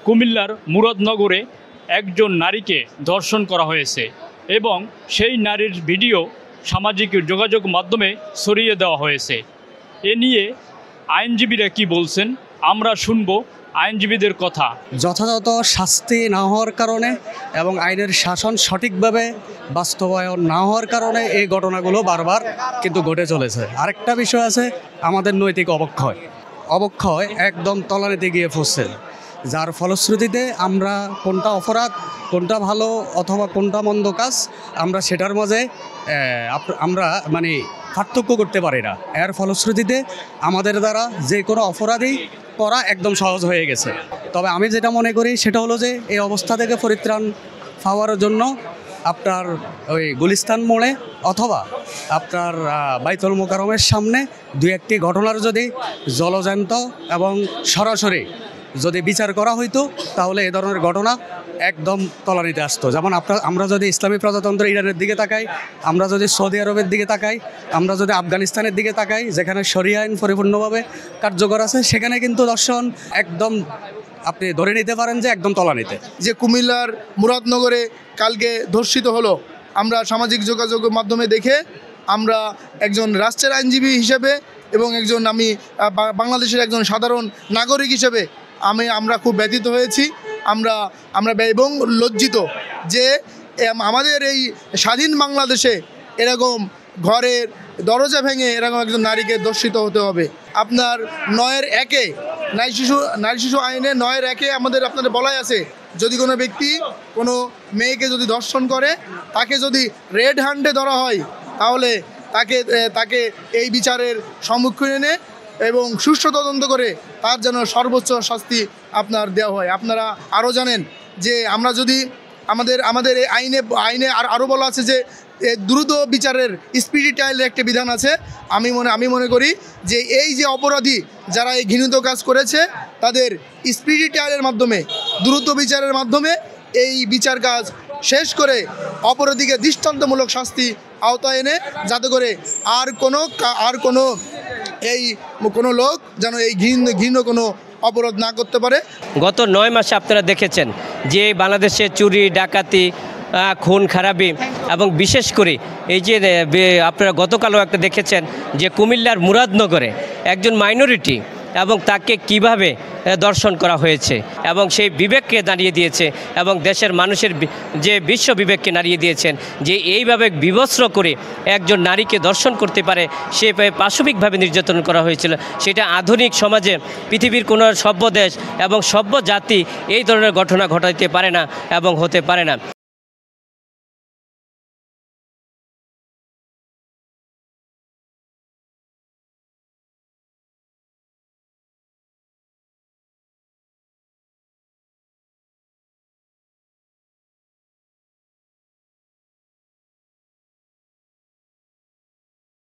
কুমিল্লার মুরাদনগরে একজন নারীকে ধর্ষণ করা হয়েছে এবং সেই নারীর ভিডিও সামাজিক যোগাযোগ মাধ্যমে ছড়িয়ে দেওয়া হয়েছে। এ নিয়ে আইনজীবীরা কি বলছেন আমরা শুনব আইনজীবীদের কথা। যথাযথ শাস্তি না হওয়ার কারণে এবং আইনের শাসন সঠিকভাবে বাস্তবায়ন না হওয়ার কারণে এই ঘটনাগুলো বারবার কিন্তু ঘটে চলেছে। আরেকটা বিষয় আছে, আমাদের নৈতিক অবক্ষয় একদম তলানিতে গিয়ে পড়ছে, যার ফলশ্রুতিতে আমরা কোনটা অপরাধ, কোনটা ভালো অথবা কোনটা মন্দ কাজ আমরা সেটার মাঝে আমরা পার্থক্য করতে পারি না। এর ফলশ্রুতিতে আমাদের দ্বারা যে কোনো অপরাধী করা একদম সহজ হয়ে গেছে। তবে আমি যেটা মনে করি সেটা হলো যে এই অবস্থা থেকে পরিত্রাণ পাওয়ার জন্য আপনার ওই গুলিস্তান মোড়ে অথবা আপনার বাইতুল মোকাররমের সামনে দুই একটি ঘটনার যদি জলজ্যান্ত এবং সরাসরি যদি বিচার করা হইতো তাহলে এ ধরনের ঘটনা একদম তলানিতে আসতো। যেমন আমরা যদি ইসলামী প্রজাতন্ত্র ইরানের দিকে তাকাই, আমরা যদি সৌদি আরবের দিকে তাকাই, আমরা যদি আফগানিস্তানের দিকে তাকাই যেখানে শরিয়া আইন পরিপূর্ণভাবে কার্যকর আছে, সেখানে কিন্তু দর্শন একদম আপনি ধরে নিতে পারেন যে একদম তলানিতে। যে কুমিল্লার মুরাদনগরে কালকে ধর্ষিত হলো, আমরা সামাজিক যোগাযোগ মাধ্যমে দেখে আমরা একজন রাষ্ট্রের আইনজীবী হিসেবে এবং আমি বাংলাদেশের একজন সাধারণ নাগরিক হিসেবে আমরা খুব ব্যথিত হয়েছি। আমরা এবং লজ্জিত যে আমাদের এই স্বাধীন বাংলাদেশে এরকম ঘরের দরজা ভেঙে এরকম একজন নারীকে ধর্ষিত হতে হবে। আপনার 9(1) নারী শিশু আইনে 9(1) আপনাদের বলাই আছে, যদি কোনো ব্যক্তি কোনো মেয়েকে যদি ধর্ষণ করে তাকে যদি রেড হ্যান্ডে ধরা হয় তাহলে তাকে এই বিচারের সম্মুখীন এনে এবং সুষ্ঠু তদন্ত করে তার যেন সর্বোচ্চ শাস্তি আপনার দেওয়া হয়। আপনারা আরও জানেন যে আমরা যদি আমাদের এই আইনে আরও বলা আছে যে দ্রুত বিচারের স্পিডি ট্রায়ালের একটা বিধান আছে। আমি মনে করি যে এই যে অপরাধী যারা এই ঘৃণিত কাজ করেছে তাদের স্পিডি ট্রায়ালের মাধ্যমে দ্রুত বিচারের মাধ্যমে এই বিচার কাজ শেষ করে অপরাধীকে দৃষ্টান্তমূলক শাস্তি আওতায় এনে যাতে করে আর কোনো লোক যেন এই ঘৃণ্য কোনো অপরাধ না করতে পারে। গত 9 মাসে আপনারা দেখেছেন যে বাংলাদেশে চুরি, ডাকাতি, খুন খারাপি এবং বিশেষ করে এই যে আপনারা গতকালও একটা দেখেছেন যে কুমিল্লার মুরাদনগরে একজন মাইনরিটি এবং তাকে কিভাবে দর্শন করা হয়েছে এবং সেই বিবেককে দাঁড়িয়ে দিয়েছে এবং দেশের মানুষের যে বিশ্ব বিবেককে নাড়িয়ে দিয়েছেন যে এইভাবে বিবস্ত্র করে একজন নারীকে দর্শন করতে পারে, সে পাশবিকভাবে নির্যাতন করা হয়েছিল। সেটা আধুনিক সমাজে পৃথিবীর কোনো সভ্য দেশ এবং সভ্য জাতি এই ধরনের ঘটনা ঘটাইতে পারে না এবং হতে পারে না।